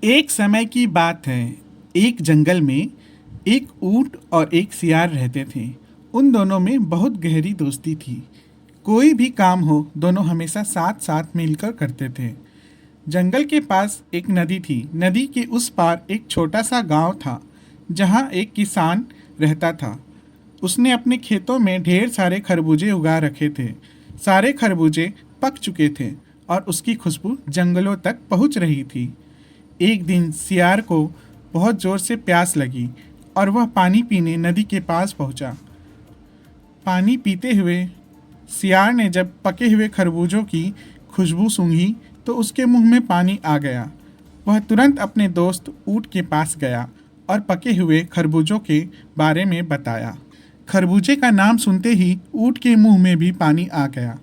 एक समय की बात है। एक जंगल में एक ऊंट और एक सियार रहते थे। उन दोनों में बहुत गहरी दोस्ती थी। कोई भी काम हो दोनों हमेशा साथ साथ मिलकर करते थे। जंगल के पास एक नदी थी। नदी के उस पार एक छोटा सा गांव था जहां एक किसान रहता था। उसने अपने खेतों में ढेर सारे खरबूजे उगा रखे थे। सारे खरबूजे पक चुके थे और उसकी खुशबू जंगलों तक पहुंच रही थी। एक दिन सियार को बहुत ज़ोर से प्यास लगी और वह पानी पीने नदी के पास पहुंचा। पानी पीते हुए सियार ने जब पके हुए खरबूजों की खुशबू सूंघी तो उसके मुंह में पानी आ गया। वह तुरंत अपने दोस्त ऊंट के पास गया और पके हुए खरबूजों के बारे में बताया। खरबूजे का नाम सुनते ही ऊंट के मुंह में भी पानी आ गया।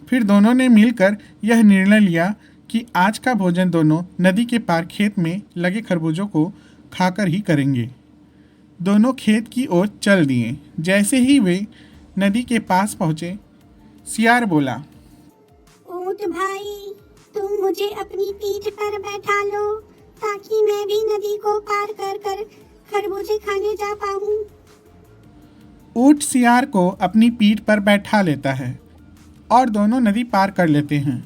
फिर दोनों ने मिलकर यह निर्णय लिया कि आज का भोजन दोनों नदी के पार खेत में लगे खरबूजों को खाकर ही करेंगे। दोनों खेत की ओर चल दिए। जैसे ही वे नदी के पास पहुंचे, सियार बोला, ऊंट भाई, तुम मुझे अपनी पीठ पर बैठा लो ताकि मैं भी नदी को पार कर कर खरबूजे खाने जा पाऊं। ऊंट सियार को अपनी पीठ पर बैठा लेता है और दोनों नदी पार कर लेते हैं।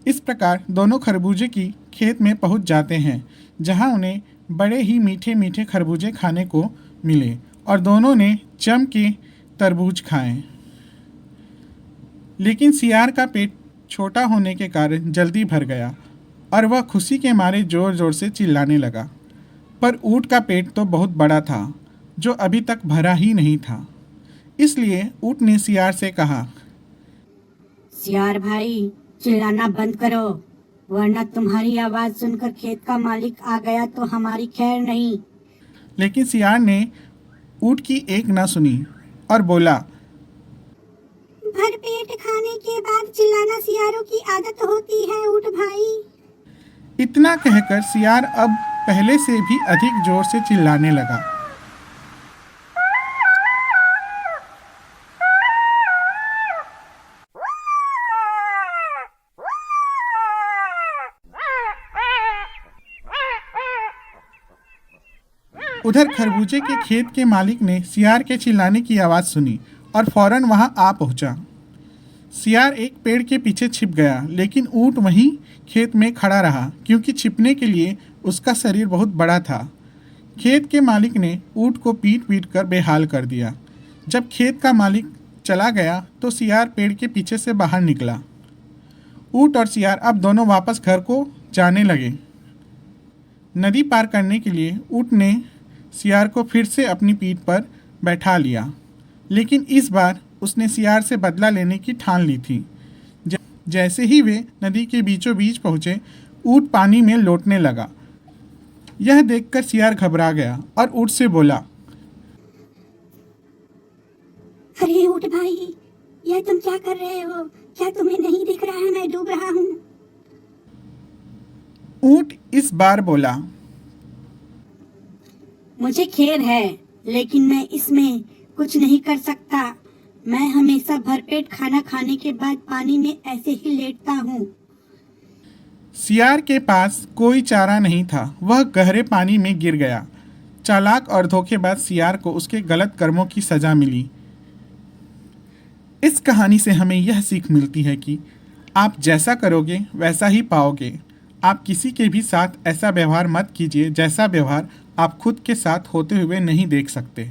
इस प्रकार दोनों खरबूजे की खेत में पहुंच जाते हैं जहां उन्हें बड़े ही मीठे मीठे खरबूजे खाने को मिले और दोनों ने जम के तरबूज खाए। लेकिन सियार का पेट छोटा होने के कारण जल्दी भर गया और वह खुशी के मारे ज़ोर ज़ोर से चिल्लाने लगा। पर ऊंट का पेट तो बहुत बड़ा था जो अभी तक भरा ही नहीं था। इसलिए ऊंट ने सियार से कहा, सियार भाई, चिल्लाना बंद करो, वरना तुम्हारी आवाज सुनकर खेत का मालिक आ गया तो हमारी खैर नहीं। लेकिन सियार ने ऊंट की एक ना सुनी और बोला, भर पेट खाने के बाद चिल्लाना सियारों की आदत होती है ऊंट भाई। इतना कहकर सियार अब पहले से भी अधिक जोर से चिल्लाने लगा। उधर खरबूजे के खेत के मालिक ने सियार के चिल्लाने की आवाज़ सुनी और फौरन वहां आ पहुंचा। सियार एक पेड़ के पीछे छिप गया, लेकिन ऊंट वहीं खेत में खड़ा रहा क्योंकि छिपने के लिए उसका शरीर बहुत बड़ा था। खेत के मालिक ने ऊंट को पीट पीट कर बेहाल कर दिया। जब खेत का मालिक चला गया तो सियार पेड़ के पीछे से बाहर निकला। ऊंट और सियार अब दोनों वापस घर को जाने लगे। नदी पार करने के लिए ऊंट ने सियार को फिर से अपनी पीठ पर बैठा लिया, लेकिन इस बार उसने सियार से बदला लेने की ठान ली थी। जैसे ही वे नदी के बीचों बीच पहुंचे, ऊंट पानी में लौटने लगा। यह देखकर सियार घबरा गया और ऊंट से बोला, अरे ऊंट भाई, यह तुम क्या कर रहे हो? क्या तुम्हें नहीं दिख रहा है मैं डूब रहा हूँ? ऊंट इस बार बोला, मुझे खेद है, लेकिन मैं इसमें कुछ नहीं कर सकता। मैं हमेशा भरपेट खाना खाने के बाद पानी में ऐसे ही लेटता हूँ। सियार के पास कोई चारा नहीं था। वह गहरे पानी में गिर गया। चालाक और धोखेबाज सियार को उसके गलत कर्मों की सजा मिली। इस कहानी से हमें यह सीख मिलती है कि आप जैसा करोगे वैसा ही पाओगे। आप किसी के भी साथ ऐसा व्यवहार मत कीजिए जैसा व्यवहार आप खुद के साथ होते हुए नहीं देख सकते।